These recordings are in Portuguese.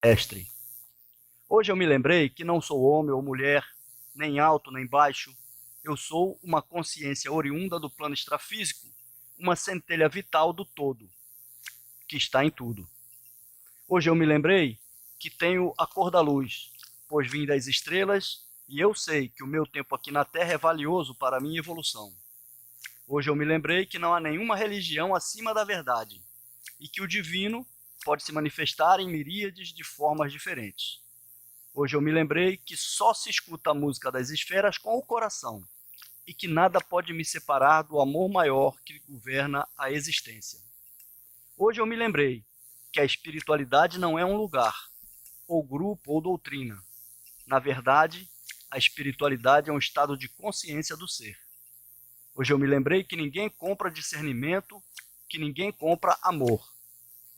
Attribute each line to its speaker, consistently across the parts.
Speaker 1: Mestre, hoje eu me lembrei que não sou homem ou mulher, nem alto nem baixo. Eu sou uma consciência oriunda do plano extrafísico, uma centelha vital do todo, que está em tudo. Hoje eu me lembrei que tenho a cor da luz, pois vim das estrelas e eu sei que o meu tempo aqui na Terra é valioso para a minha evolução. Hoje eu me lembrei que não há nenhuma religião acima da verdade e que o divino pode se manifestar em miríades de formas diferentes. Hoje eu me lembrei que só se escuta a música das esferas com o coração e que nada pode me separar do amor maior que governa a existência. Hoje eu me lembrei que a espiritualidade não é um lugar, ou grupo, ou doutrina. Na verdade, a espiritualidade é um estado de consciência do ser. Hoje eu me lembrei que ninguém compra discernimento, que ninguém compra amor,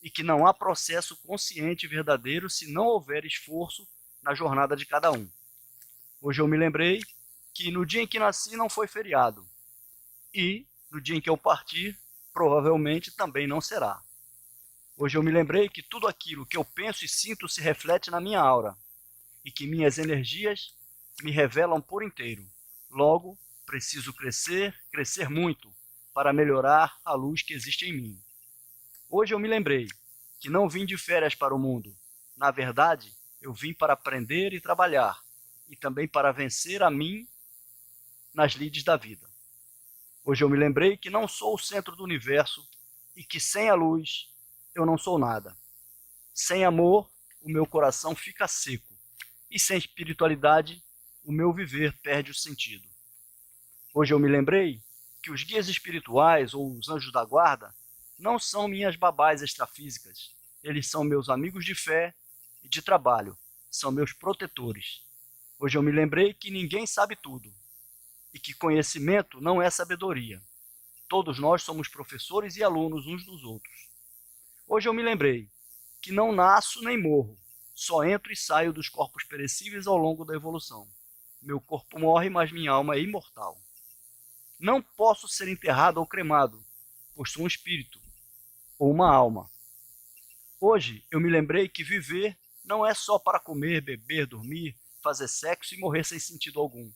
Speaker 1: e que não há processo consciente e verdadeiro se não houver esforço na jornada de cada um. Hoje eu me lembrei que no dia em que nasci não foi feriado, e no dia em que eu partir, provavelmente também não será. Hoje eu me lembrei que tudo aquilo que eu penso e sinto se reflete na minha aura, e que minhas energias me revelam por inteiro. Logo, preciso crescer, crescer muito, para melhorar a luz que existe em mim. Hoje eu me lembrei que não vim de férias para o mundo. Na verdade, eu vim para aprender e trabalhar, e também para vencer a mim nas lides da vida. Hoje eu me lembrei que não sou o centro do universo e que sem a luz eu não sou nada. Sem amor, o meu coração fica seco, e sem espiritualidade, o meu viver perde o sentido. Hoje eu me lembrei que os guias espirituais ou os anjos da guarda não são minhas babás extrafísicas. Eles são meus amigos de fé e de trabalho, são meus protetores. Hoje eu me lembrei que ninguém sabe tudo e que conhecimento não é sabedoria. Todos nós somos professores e alunos uns dos outros. Hoje eu me lembrei que não nasço nem morro, só entro e saio dos corpos perecíveis ao longo da evolução. Meu corpo morre, mas minha alma é imortal. Não posso ser enterrado ou cremado, pois sou um espírito ou uma alma. Hoje eu me lembrei que viver não é só para comer, beber, dormir, fazer sexo e morrer sem sentido algum.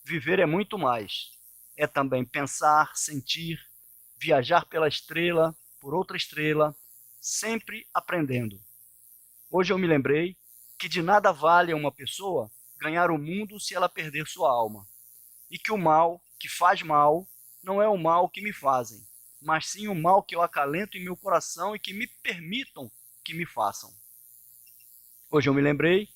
Speaker 1: Viver é muito mais. É também pensar, sentir, viajar pela estrela, por outra estrela, sempre aprendendo. Hoje eu me lembrei que de nada vale a uma pessoa ganhar o mundo se ela perder sua alma. E que o mal que faz mal não é o mal que me fazem, mas sim o mal que eu acalento em meu coração e que me permitam que me façam. Hoje eu me lembrei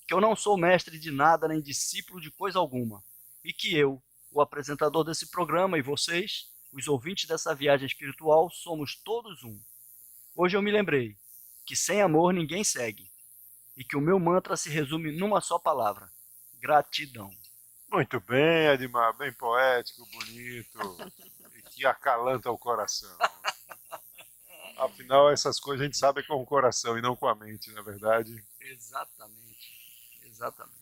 Speaker 1: que eu não sou mestre de nada nem discípulo de coisa alguma, e que eu, o apresentador desse programa, e vocês, os ouvintes dessa viagem espiritual, somos todos um. Hoje eu me lembrei que sem amor ninguém segue, e que o meu mantra se resume numa só palavra: gratidão.
Speaker 2: Muito bem, Edmar, bem poético, bonito e que acalanta o coração. Afinal, essas coisas a gente sabe com o coração e não com a mente, na verdade.
Speaker 1: Exatamente, exatamente.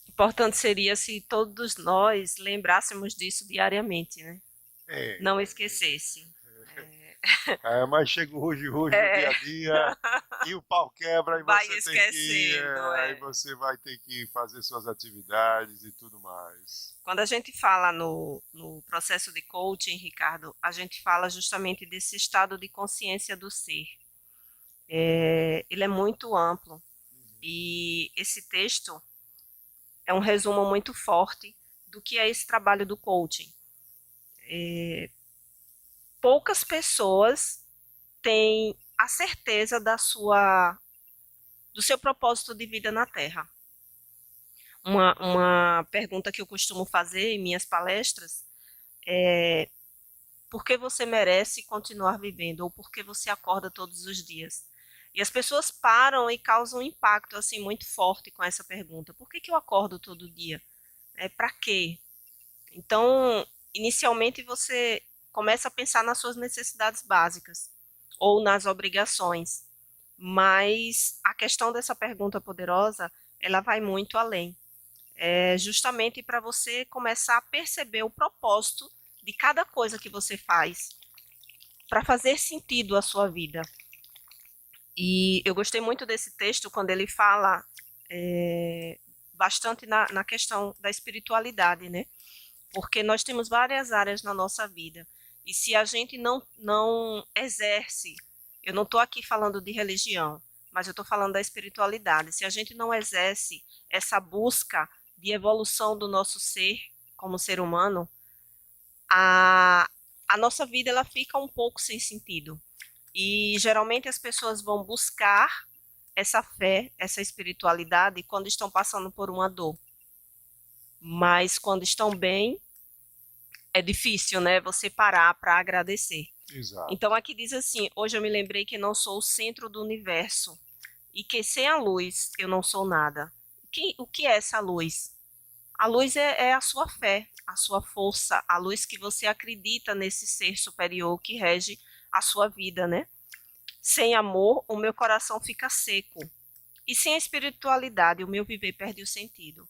Speaker 3: Importante seria se todos nós lembrássemos disso diariamente, né?
Speaker 2: É,
Speaker 3: Não esquecesse.
Speaker 2: mas chega o ruge-ruge do dia
Speaker 3: É,
Speaker 2: a dia e o pau quebra e
Speaker 3: vai
Speaker 2: você tem que ir,
Speaker 3: esquecendo,
Speaker 2: aí
Speaker 3: é.
Speaker 2: você vai ter que fazer suas atividades e tudo mais.
Speaker 3: Quando a gente fala no processo de coaching, Ricardo, a gente fala justamente desse estado de consciência do ser. Ele é muito amplo e esse texto é um resumo muito forte do que é esse trabalho do coaching. Poucas pessoas têm a certeza do seu propósito de vida na Terra. Uma pergunta que eu costumo fazer em minhas palestras é: por que você merece continuar vivendo? Ou por que você acorda todos os dias? E as pessoas param e causam um impacto assim muito forte com essa pergunta. Por que que eu acordo todo dia? Para quê? Então, inicialmente você começa a pensar nas suas necessidades básicas ou nas obrigações. Mas a questão dessa pergunta poderosa, ela vai muito além. É justamente para você começar a perceber o propósito de cada coisa que você faz, para fazer sentido a sua vida. E eu gostei muito desse texto quando ele fala bastante na questão da espiritualidade, né? Porque nós temos várias áreas na nossa vida. E se a gente não exerce, eu não estou aqui falando de religião, mas eu estou falando da espiritualidade. Se a gente não exerce essa busca de evolução do nosso ser como ser humano, a nossa vida ela fica um pouco sem sentido. E geralmente as pessoas vão buscar essa fé, essa espiritualidade quando estão passando por uma dor. Mas quando estão bem, é difícil, né? Você parar para agradecer.
Speaker 2: Exato.
Speaker 3: Então aqui diz assim: hoje eu me lembrei que não sou o centro do universo e que sem a luz eu não sou nada. O que é essa luz? A luz é a sua fé, a sua força, a luz que você acredita nesse ser superior que rege a sua vida, né? Sem amor, o meu coração fica seco. E sem a espiritualidade, o meu viver perde o sentido.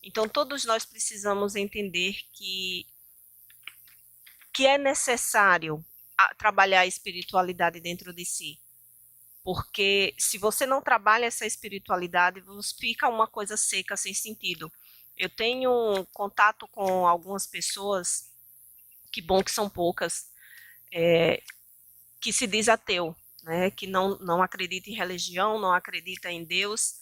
Speaker 3: Então, todos nós precisamos entender que é necessário trabalhar a espiritualidade dentro de si. Porque se você não trabalha essa espiritualidade, fica uma coisa seca, sem sentido. Eu tenho contato com algumas pessoas, que bom que são poucas, que se diz ateu, né, que não acredita em religião, não acredita em Deus,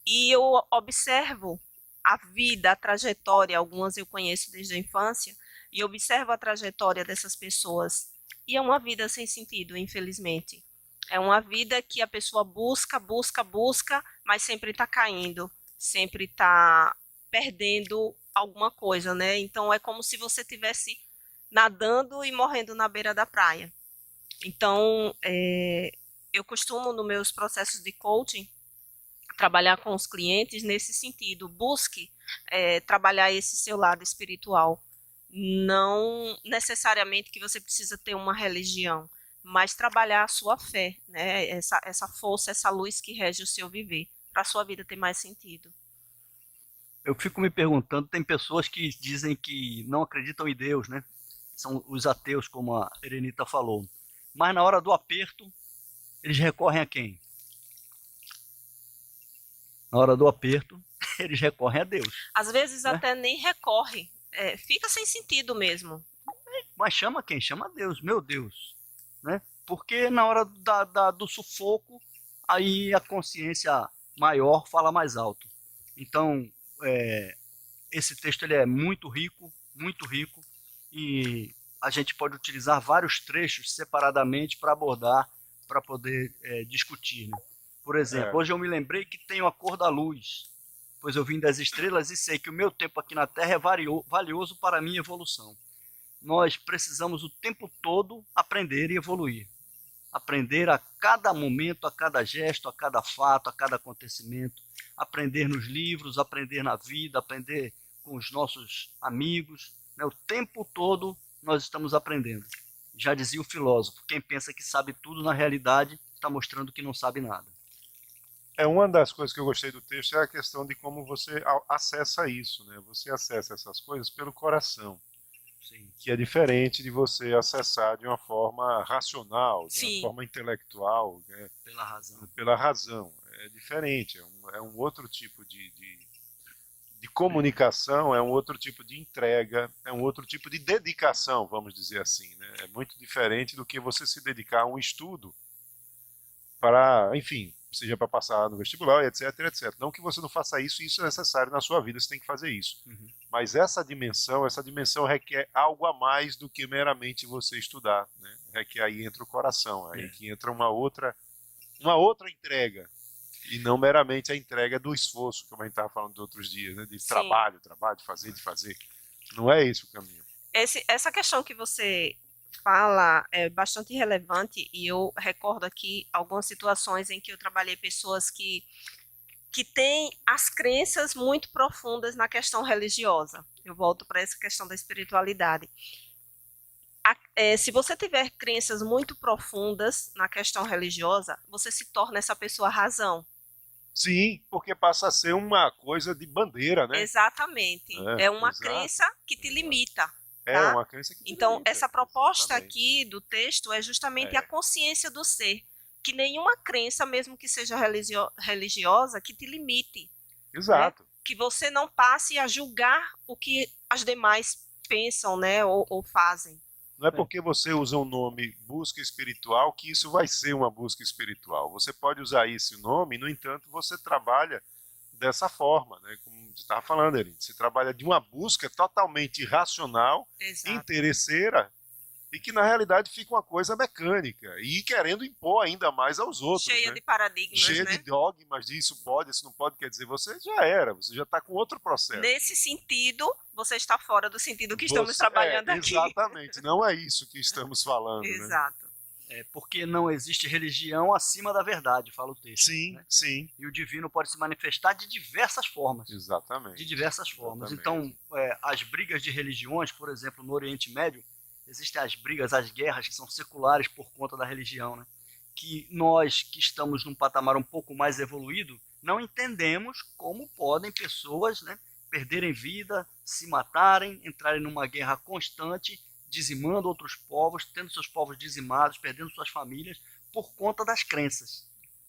Speaker 3: e eu observo a vida, a trajetória, algumas eu conheço desde a infância, e observo a trajetória dessas pessoas, e é uma vida sem sentido, infelizmente. É uma vida que a pessoa busca, busca, busca, mas sempre está caindo, sempre está perdendo alguma coisa, né? Então é como se você estivesse nadando e morrendo na beira da praia. Então, eu costumo, nos meus processos de coaching, trabalhar com os clientes nesse sentido. Busque trabalhar esse seu lado espiritual. Não necessariamente que você precisa ter uma religião, mas trabalhar a sua fé, né? Essa força, essa luz que rege o seu viver, para a sua vida ter mais sentido.
Speaker 1: Eu fico me perguntando, tem pessoas que dizem que não acreditam em Deus, né? São os ateus, como a Erenita falou. Mas na hora do aperto, eles recorrem a quem? Na hora do aperto, eles recorrem a Deus.
Speaker 3: Às vezes
Speaker 1: né?
Speaker 3: até nem recorre, fica sem sentido mesmo.
Speaker 1: Mas chama quem? Chama Deus, meu Deus. Né? Porque na hora do sufoco, aí a consciência maior fala mais alto. Então, esse texto ele é muito rico, e a gente pode utilizar vários trechos separadamente para abordar, para poder discutir. Né? Por exemplo, hoje eu me lembrei que tenho a cor da luz, pois eu vim das estrelas e sei que o meu tempo aqui na Terra é valioso para a minha evolução. Nós precisamos o tempo todo aprender e evoluir. Aprender a cada momento, a cada gesto, a cada fato, a cada acontecimento. Aprender nos livros, aprender na vida, aprender com os nossos amigos. Né? O tempo todo nós estamos aprendendo. Já dizia o filósofo, quem pensa que sabe tudo, na realidade, está mostrando que não sabe nada.
Speaker 2: Uma das coisas que eu gostei do texto é a questão de como você acessa isso, né? Você acessa essas coisas pelo coração.
Speaker 1: Sim.
Speaker 2: Que é diferente de você acessar de uma forma racional, de
Speaker 3: Sim.
Speaker 2: uma forma intelectual. Né?
Speaker 1: Pela razão.
Speaker 2: Pela razão. É diferente, é um outro tipo de comunicação, é um outro tipo de entrega, é um outro tipo de dedicação, vamos dizer assim. Né? É muito diferente do que você se dedicar a um estudo para, enfim, seja para passar no vestibular, etc, etc. Não que você não faça isso, isso é necessário na sua vida, você tem que fazer isso.
Speaker 1: Uhum.
Speaker 2: Mas essa dimensão requer algo a mais do que meramente você estudar. Né? Requer, aí entra o coração, aí que entra uma outra entrega. E não meramente a entrega do esforço, como a gente estava falando de outros dias, né? De
Speaker 3: Sim.
Speaker 2: trabalho, de fazer. Não é esse o caminho.
Speaker 3: Essa questão que você fala é bastante relevante, e eu recordo aqui algumas situações em que eu trabalhei pessoas que têm as crenças muito profundas na questão religiosa. Eu volto para essa questão da espiritualidade. Se você tiver crenças muito profundas na questão religiosa, você se torna essa pessoa razão.
Speaker 2: Sim, porque passa a ser uma coisa de bandeira, né?
Speaker 3: Exatamente. É uma
Speaker 2: exato.
Speaker 3: crença que te limita.
Speaker 2: É
Speaker 3: tá?
Speaker 2: uma crença que te
Speaker 3: Então,
Speaker 2: limita,
Speaker 3: essa proposta
Speaker 2: exatamente.
Speaker 3: aqui do texto é justamente a consciência do ser. que nenhuma crença, mesmo que seja religiosa, que te limite.
Speaker 2: Exato.
Speaker 3: Né? Que você não passe a julgar o que as demais pensam, né, ou fazem.
Speaker 2: Não é porque você usa o nome busca espiritual que isso vai ser uma busca espiritual. Você pode usar esse nome, no entanto, você trabalha dessa forma, né? Como você estava falando, Erin. Você trabalha de uma busca totalmente irracional,
Speaker 3: Exato.
Speaker 2: interesseira, e que na realidade fica uma coisa mecânica e querendo impor ainda mais aos outros.
Speaker 3: Cheia
Speaker 2: né?
Speaker 3: de paradigmas,
Speaker 2: Cheia
Speaker 3: né?
Speaker 2: de dogmas, de isso pode, isso não pode, quer dizer, você já era, você já está com outro processo.
Speaker 3: Nesse sentido, você está fora do sentido que estamos trabalhando aqui.
Speaker 2: Exatamente, não é isso que estamos falando.
Speaker 3: Exato.
Speaker 2: Né?
Speaker 1: Porque não existe religião acima da verdade, fala o texto.
Speaker 2: Sim,
Speaker 1: né?
Speaker 2: sim.
Speaker 1: E o divino pode se manifestar de diversas formas.
Speaker 2: Exatamente.
Speaker 1: De diversas formas.
Speaker 2: Exatamente.
Speaker 1: Então, as brigas de religiões, por exemplo, no Oriente Médio, existem as brigas, as guerras que são seculares por conta da religião, né? Que nós, que estamos num patamar um pouco mais evoluído, não entendemos como podem pessoas, né, perderem vida, se matarem, entrarem numa guerra constante, dizimando outros povos, tendo seus povos dizimados, perdendo suas famílias, por conta das crenças,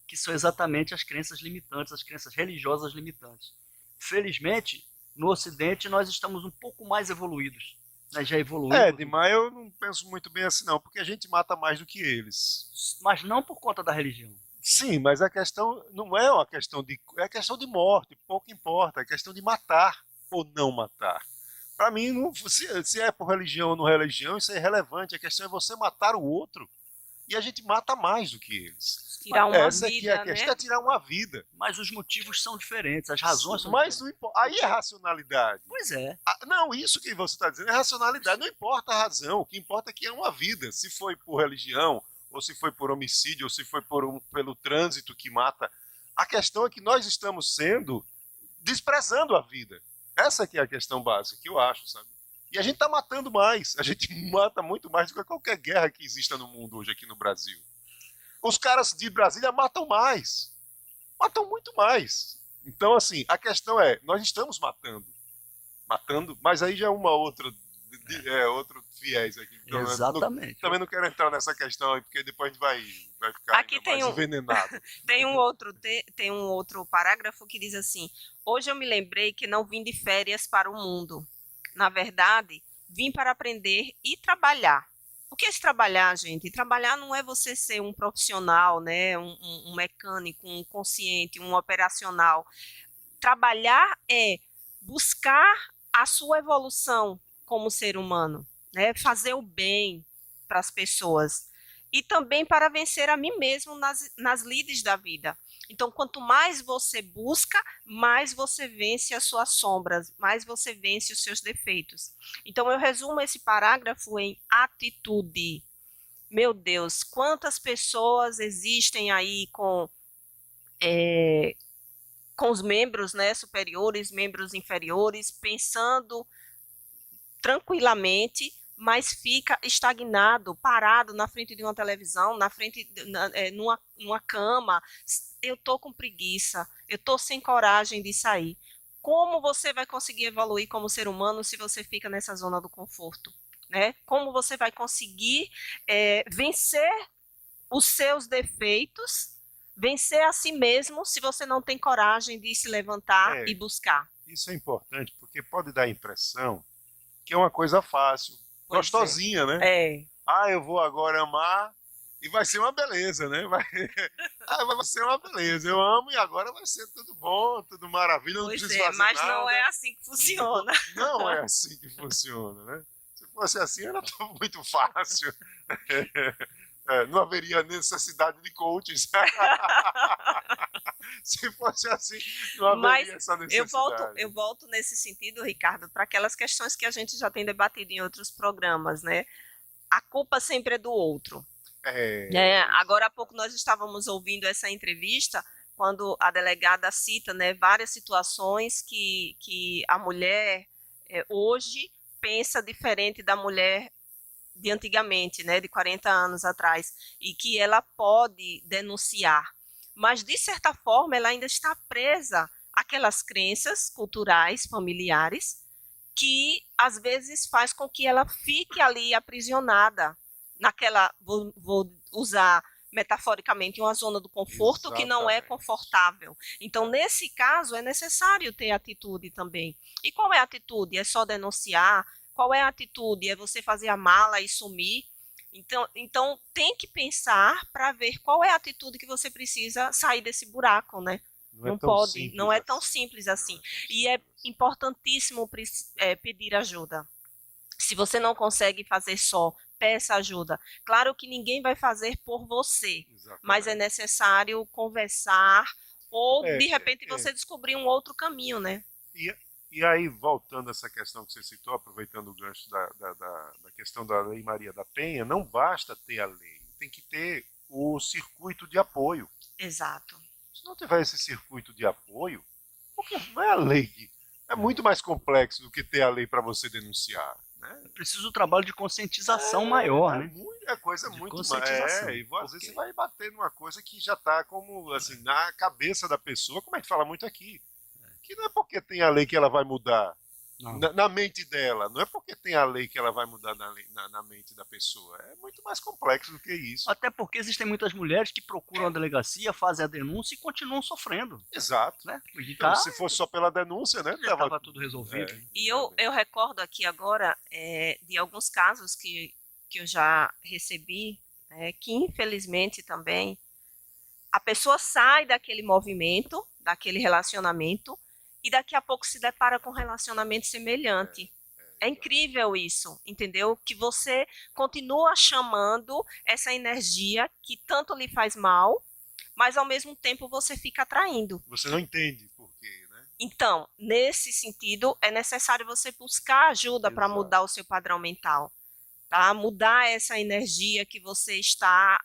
Speaker 1: que são exatamente as crenças limitantes, as crenças religiosas limitantes. Felizmente, no Ocidente, nós estamos um pouco mais evoluídos. Né? Já evoluímos.
Speaker 2: Mas eu não penso muito bem assim não, porque a gente mata mais do que eles.
Speaker 1: Mas não por conta da religião.
Speaker 2: Sim, mas a questão não é uma questão de... É questão de morte, pouco importa. É questão de matar ou não matar. Para mim, não, se é por religião ou não religião, isso é irrelevante. A questão é você matar o outro. E a gente mata mais do que eles.
Speaker 3: Tirar uma
Speaker 2: Essa
Speaker 3: vida,
Speaker 2: aqui é a questão,
Speaker 3: né?
Speaker 2: é tirar uma vida.
Speaker 1: Mas os motivos são diferentes, as razões são
Speaker 2: Mas
Speaker 1: diferentes.
Speaker 2: não importa. Aí é racionalidade.
Speaker 1: Pois é.
Speaker 2: Não, isso que você está dizendo é racionalidade. Não importa a razão. O que importa é que é uma vida. Se foi por religião, ou se foi por homicídio, ou se foi pelo trânsito que mata. A questão é que nós estamos desprezando a vida. Essa que é a questão básica, que eu acho, sabe? E a gente está matando mais. A gente mata muito mais do que qualquer guerra que exista no mundo hoje aqui no Brasil. Os caras de Brasília matam mais. Matam muito mais. Então, assim, a questão é, nós estamos matando, mas aí já é uma outra, outro viés aqui. Então,
Speaker 1: Exatamente.
Speaker 2: Também não quero entrar nessa questão aí, porque depois a gente vai ficar
Speaker 3: Aqui
Speaker 2: ainda mais envenenado.
Speaker 3: Tem um outro parágrafo que diz assim: hoje eu me lembrei que não vim de férias para o mundo. Na verdade, vim para aprender e trabalhar. O que é trabalhar, gente? Trabalhar não é você ser um profissional, né? um mecânico, um consciente, um operacional. Trabalhar é buscar a sua evolução como ser humano, né? Fazer o bem para as pessoas. E também para vencer a mim mesmo nas lides da vida. Então, quanto mais você busca, mais você vence as suas sombras, mais você vence os seus defeitos. Então, eu resumo esse parágrafo em atitude. Meu Deus, quantas pessoas existem aí com os membros, né, superiores, membros inferiores, pensando tranquilamente, mas fica estagnado, parado na frente de uma televisão, numa cama. Eu tô com preguiça, eu tô sem coragem de sair. Como você vai conseguir evoluir como ser humano se você fica nessa zona do conforto? Né? Como você vai conseguir vencer os seus defeitos, vencer a si mesmo, se você não tem coragem de se levantar e buscar?
Speaker 2: Isso é importante, porque pode dar a impressão que é uma coisa fácil, gostosinha, né? Eu vou agora amar e vai ser uma beleza, né? Vai ser uma beleza. Eu amo e agora vai ser tudo bom, tudo maravilha, não preciso fazer
Speaker 3: mas
Speaker 2: nada.
Speaker 3: não é assim que funciona.
Speaker 2: Não é assim que funciona, né? Se fosse assim, era muito fácil. Não haveria necessidade de coaches. Se fosse assim, não haveria essa necessidade.
Speaker 3: Eu volto nesse sentido, Ricardo, para aquelas questões que a gente já tem debatido em outros programas, né? A culpa sempre é do outro. Agora há pouco nós estávamos ouvindo essa entrevista, quando a delegada cita, né, várias situações que a mulher hoje pensa diferente da mulher de antigamente, né, de 40 anos atrás, e que ela pode denunciar. Mas, de certa forma, ela ainda está presa àquelas crenças culturais, familiares, que, às vezes, faz com que ela fique ali aprisionada naquela, vou usar metaforicamente, uma zona do conforto que não é
Speaker 2: Exatamente.
Speaker 3: confortável. Então, nesse caso, é necessário ter atitude também. E qual é a atitude? É só denunciar? Qual é a atitude? É você fazer a mala e sumir? Então tem que pensar para ver qual é a atitude que você precisa sair desse buraco, né?
Speaker 2: Não é
Speaker 3: Não
Speaker 2: tão
Speaker 3: pode, não
Speaker 2: simples
Speaker 3: é tão
Speaker 2: assim.
Speaker 3: simples
Speaker 2: Não
Speaker 3: assim.
Speaker 2: é tão
Speaker 3: E é
Speaker 2: simples assim.
Speaker 3: importantíssimo pedir ajuda. Se você não consegue fazer só, peça ajuda. Claro que ninguém vai fazer por você, mas é
Speaker 2: Exatamente.
Speaker 3: necessário conversar ou,
Speaker 2: É,
Speaker 3: de repente,
Speaker 2: é.
Speaker 3: você descobrir um outro caminho, né?
Speaker 2: E, e aí, voltando a essa questão que você citou, aproveitando o gancho da questão da Lei Maria da Penha, não basta ter a lei, tem que ter o circuito de apoio.
Speaker 3: Exato.
Speaker 2: Se não tiver esse circuito de apoio, porque não é a lei que. É muito mais complexo do que ter a lei para você denunciar. Né?
Speaker 1: É preciso um trabalho de conscientização maior, né?
Speaker 2: É coisa
Speaker 1: De
Speaker 2: muito mais.
Speaker 1: conscientização.
Speaker 2: E às vezes você
Speaker 1: Porque
Speaker 2: vai bater numa coisa que já está como assim, na cabeça da pessoa, como a gente fala muito aqui. Que não é porque tem a lei que ela vai mudar
Speaker 1: não.
Speaker 2: na mente dela, não é porque tem a lei que ela vai mudar na mente da pessoa. É muito mais complexo do que isso.
Speaker 1: Até porque existem muitas mulheres que procuram a delegacia, fazem a denúncia e continuam sofrendo.
Speaker 2: Exato.
Speaker 1: Né? E
Speaker 2: Então,
Speaker 1: tá,
Speaker 2: se fosse só pela denúncia, né?
Speaker 1: já estava tudo resolvido.
Speaker 3: E eu recordo aqui agora de alguns casos que eu já recebi, que infelizmente também a pessoa sai daquele movimento, daquele relacionamento, e daqui a pouco se depara com um relacionamento semelhante. É incrível isso, entendeu? Que você continua chamando essa energia que tanto lhe faz mal, mas ao mesmo tempo você fica atraindo.
Speaker 2: Você não entende por quê, né?
Speaker 3: Então, nesse sentido, é necessário você buscar ajuda para
Speaker 2: Exato.
Speaker 3: mudar o seu padrão mental, tá? Mudar essa energia que você está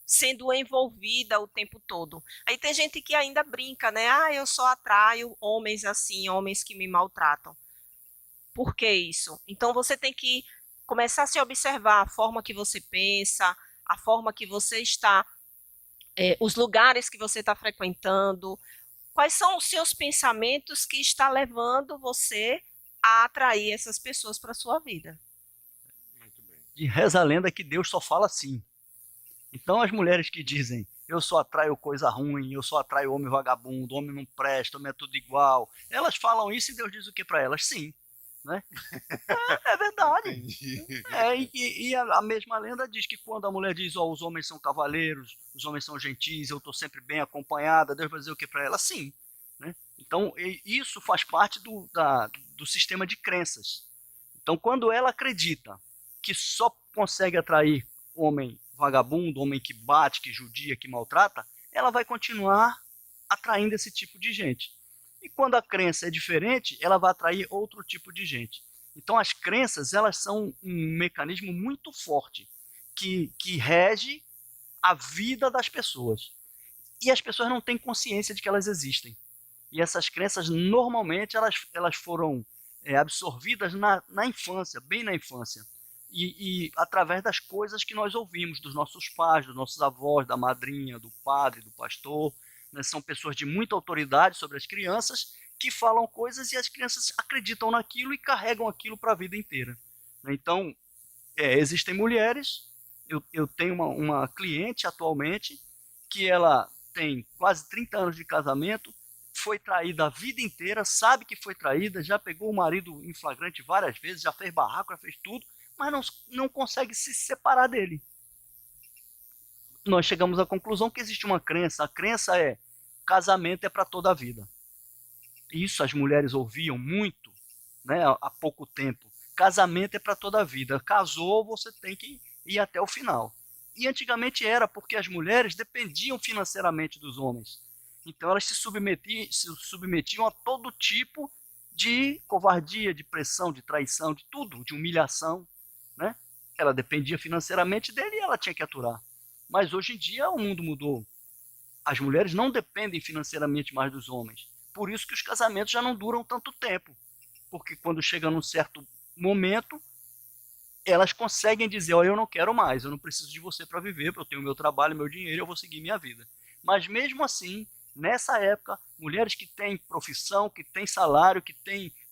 Speaker 3: sendo envolvida o tempo todo. Aí tem gente que ainda brinca, né? Ah, eu só atraio homens assim, homens que me maltratam. Por que isso? Então você tem que começar a se observar a forma que você pensa, a forma que você está, os lugares que você está frequentando, quais são os seus pensamentos que está levando você a atrair essas pessoas para a sua vida.
Speaker 2: Muito bem.
Speaker 1: E reza a lenda que Deus só fala assim. Então as mulheres que dizem eu só atraio coisa ruim, eu só atraio homem vagabundo, homem não presta, homem é tudo igual, elas falam isso e Deus diz o que para elas? Sim. Né? É verdade.
Speaker 2: Entendi.
Speaker 1: E a mesma lenda diz que quando a mulher diz os homens são cavaleiros, os homens são gentis, eu estou sempre bem acompanhada, Deus vai dizer o que para ela? Sim. Né? Então isso faz parte do sistema de crenças. Então quando ela acredita que só consegue atrair homem vagabundo, homem que bate, que judia, que maltrata, ela vai continuar atraindo esse tipo de gente. E quando a crença é diferente, ela vai atrair outro tipo de gente. Então as crenças, elas são um mecanismo muito forte que rege a vida das pessoas. E as pessoas não têm consciência de que elas existem. E essas crenças, normalmente, elas foram absorvidas na infância, bem na infância. E através das coisas que nós ouvimos dos nossos pais, dos nossos avós, da madrinha, do padre, do pastor. Né? São pessoas de muita autoridade sobre as crianças que falam coisas e as crianças acreditam naquilo e carregam aquilo para a vida inteira. Né? Então, existem mulheres, eu tenho uma cliente atualmente que ela tem quase 30 anos de casamento, foi traída a vida inteira, sabe que foi traída, já pegou o marido em flagrante várias vezes, já fez barraco, já fez tudo, mas não consegue se separar dele. Nós chegamos à conclusão que existe uma crença. A crença é casamento é para toda a vida. Isso as mulheres ouviam muito, né, há pouco tempo. Casamento é para toda a vida. Casou, você tem que ir até o final. E antigamente era porque as mulheres dependiam financeiramente dos homens. Então elas se submetiam a todo tipo de covardia, de pressão, de traição, de tudo, de humilhação. Né? Ela dependia financeiramente dele e ela tinha que aturar. Mas hoje em dia o mundo mudou. As mulheres não dependem financeiramente mais dos homens. Por isso que os casamentos já não duram tanto tempo. Porque quando chega num certo momento, elas conseguem dizer, eu não quero mais, eu não preciso de você para viver, eu tenho meu trabalho, meu dinheiro, eu vou seguir minha vida. Mas mesmo assim, nessa época, mulheres que têm profissão, que têm salário,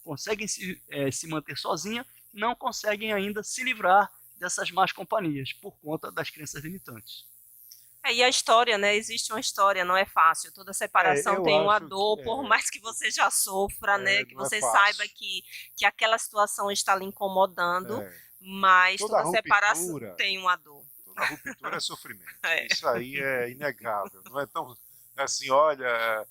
Speaker 1: conseguem se manter sozinhas, não conseguem ainda se livrar dessas más companhias por conta das crenças limitantes.
Speaker 3: E a história, né? Existe uma história, não é fácil. Toda separação
Speaker 2: eu
Speaker 3: tem uma
Speaker 2: acho
Speaker 3: dor,
Speaker 2: que
Speaker 3: por mais que você já sofra, né? Que
Speaker 2: não é
Speaker 3: você
Speaker 2: fácil.
Speaker 3: saiba que aquela situação está lhe incomodando,
Speaker 2: É.
Speaker 3: mas
Speaker 2: Toda
Speaker 3: toda separação
Speaker 2: ruptura,
Speaker 3: tem uma dor.
Speaker 2: toda ruptura é sofrimento.
Speaker 3: É.
Speaker 2: Isso aí é inegável. Não é tão assim, olha,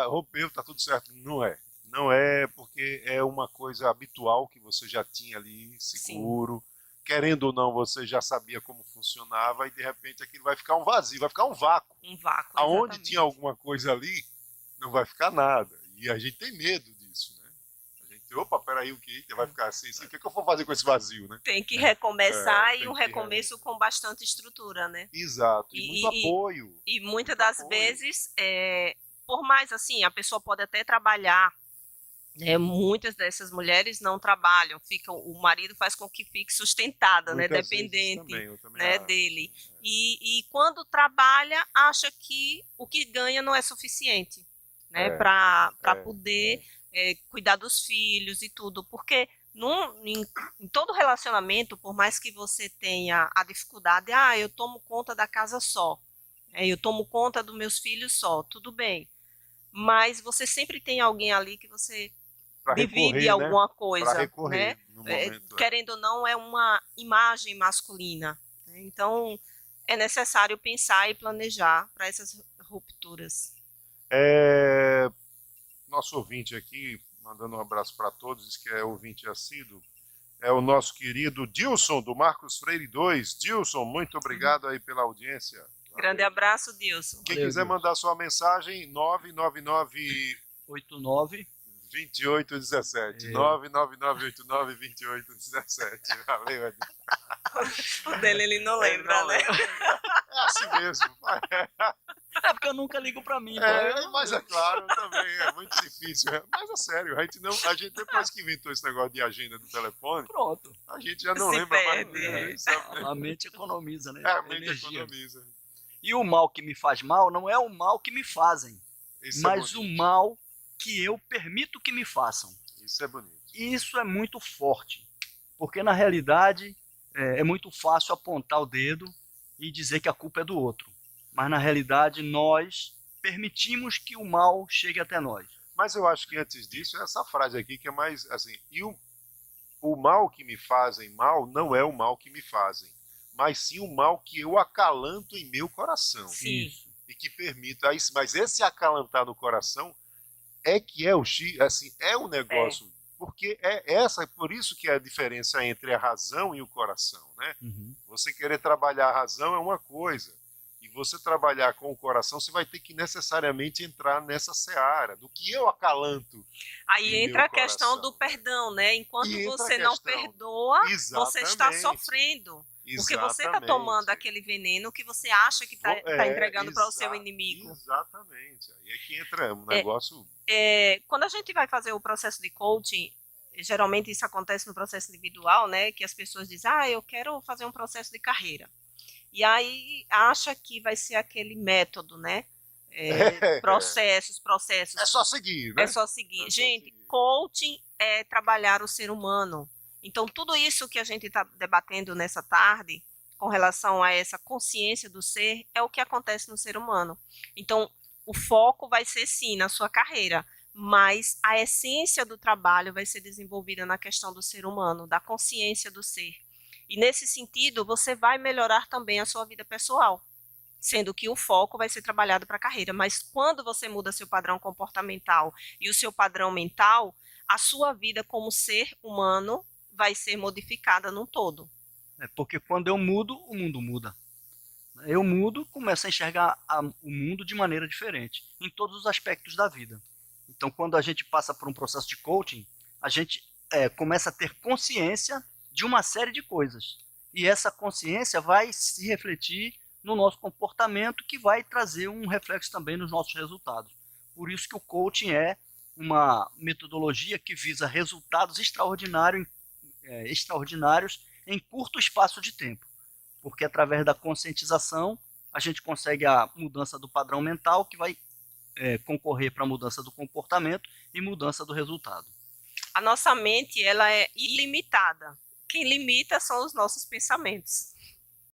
Speaker 2: rompeu, tá tudo certo. Não é. Não é, porque é uma coisa habitual que você já tinha ali, seguro. Querendo ou não, você já sabia como funcionava e de repente aquilo vai ficar um vazio, vai ficar um vácuo.
Speaker 3: Um vácuo,
Speaker 2: Aonde
Speaker 3: exatamente.
Speaker 2: tinha alguma coisa ali, não vai ficar nada. E a gente tem medo disso, né? A gente, opa, peraí, o que? Vai ficar assim, o que eu vou fazer com esse vazio, né?
Speaker 3: Tem que recomeçar
Speaker 2: tem
Speaker 3: e um
Speaker 2: que
Speaker 3: recomeço com bastante estrutura, né?
Speaker 2: Exato, e muito apoio.
Speaker 3: E muitas
Speaker 2: Muito
Speaker 3: das
Speaker 2: apoio.
Speaker 3: vezes, por mais assim, a pessoa pode até trabalhar, muitas dessas mulheres não trabalham, o marido faz com que fique sustentada, né,
Speaker 2: Muitas vezes
Speaker 3: dependente,
Speaker 2: também, eu também
Speaker 3: né,
Speaker 2: acho.
Speaker 3: dele. E quando trabalha, acha que o que ganha não é suficiente, né, para poder cuidar dos filhos e tudo, porque em todo relacionamento, por mais que você tenha a dificuldade, eu tomo conta da casa só, eu tomo conta dos meus filhos só, tudo bem, mas você sempre tem alguém ali que você
Speaker 2: Pra
Speaker 3: divide
Speaker 2: recorrer, né?
Speaker 3: alguma
Speaker 2: Pra
Speaker 3: coisa, né?
Speaker 2: recorrer no momento.
Speaker 3: Querendo ou não, é uma imagem masculina, né? Então é necessário pensar e planejar para essas rupturas.
Speaker 2: Nosso ouvinte aqui, mandando um abraço para todos, diz que é ouvinte assíduo, é o nosso querido Dilson, do Marcos Freire 2. Dilson, muito obrigado aí pela audiência.
Speaker 3: Grande abraço, Dilson.
Speaker 2: Quem
Speaker 1: Valeu,
Speaker 2: quiser
Speaker 1: Dilson.
Speaker 2: mandar sua mensagem, 999
Speaker 1: 89
Speaker 2: 2817. 999892817. Valeu, Edson.
Speaker 3: O dele ele não lembra, né?
Speaker 2: É assim mesmo.
Speaker 1: É porque eu nunca ligo pra mim.
Speaker 2: Mas é claro, também é muito difícil. Mas é sério, a gente depois que inventou esse negócio de agenda do telefone,
Speaker 1: Pronto.
Speaker 2: a gente já não
Speaker 3: Se
Speaker 2: lembra
Speaker 3: perde,
Speaker 2: mais.
Speaker 1: A mente economiza, né?
Speaker 2: A mente
Speaker 1: Energia.
Speaker 2: economiza.
Speaker 1: E o mal que me faz mal não é o mal que me fazem,
Speaker 2: Isso
Speaker 1: mas
Speaker 2: é
Speaker 1: o
Speaker 2: bonito.
Speaker 1: mal que eu permito que me façam.
Speaker 2: Isso é bonito.
Speaker 1: E isso é muito forte, porque na realidade é muito fácil apontar o dedo e dizer que a culpa é do outro. Mas na realidade nós permitimos que o mal chegue até nós.
Speaker 2: Mas eu acho que antes disso, essa frase aqui que é mais assim, e o mal que me fazem mal não é o mal que me fazem, mas sim o mal que eu acalanto em meu coração.
Speaker 3: Sim.
Speaker 1: Isso.
Speaker 2: E que permita isso. Mas esse acalantar no coração é que é o X, assim, é o negócio. Porque por isso que é a diferença entre a razão e o coração, né?
Speaker 1: Uhum.
Speaker 2: Você querer trabalhar a razão é uma coisa. E você trabalhar com o coração, você vai ter que necessariamente entrar nessa seara, do que eu acalanto.
Speaker 3: Aí entra a questão
Speaker 2: coração.
Speaker 3: do perdão, né? Enquanto
Speaker 2: E entra
Speaker 3: você
Speaker 2: a
Speaker 3: não
Speaker 2: questão.
Speaker 3: perdoa, você está
Speaker 2: Exatamente.
Speaker 3: sofrendo. Porque você está
Speaker 2: Exatamente.
Speaker 3: tomando aquele veneno que você acha que está entregando para o seu inimigo.
Speaker 2: Exatamente. Aí é que entra um negócio.
Speaker 3: Quando a gente vai fazer o processo de coaching, geralmente isso acontece no processo individual, né? Que as pessoas dizem, eu quero fazer um processo de carreira. E aí acha que vai ser aquele método, né? Processos.
Speaker 2: É só seguir, né?
Speaker 3: É só seguir. Gente, coaching é trabalhar o ser humano. Então, tudo isso que a gente está debatendo nessa tarde, com relação a essa consciência do ser, é o que acontece no ser humano. Então, o foco vai ser, sim, na sua carreira, mas a essência do trabalho vai ser desenvolvida na questão do ser humano, da consciência do ser. E, nesse sentido, você vai melhorar também a sua vida pessoal, sendo que o foco vai ser trabalhado para a carreira. Mas quando você muda seu padrão comportamental e o seu padrão mental, a sua vida como ser humano vai ser modificada num todo.
Speaker 1: Porque quando eu mudo, o mundo muda. Eu mudo, começo a enxergar o mundo de maneira diferente, em todos os aspectos da vida. Então, quando a gente passa por um processo de coaching, a gente começa a ter consciência de uma série de coisas. E essa consciência vai se refletir no nosso comportamento, que vai trazer um reflexo também nos nossos resultados. Por isso que o coaching é uma metodologia que visa resultados extraordinários em curto espaço de tempo. Porque através da conscientização, a gente consegue a mudança do padrão mental, que vai concorrer para a mudança do comportamento e mudança do resultado.
Speaker 3: A nossa mente, ela é ilimitada. Quem limita são os nossos pensamentos.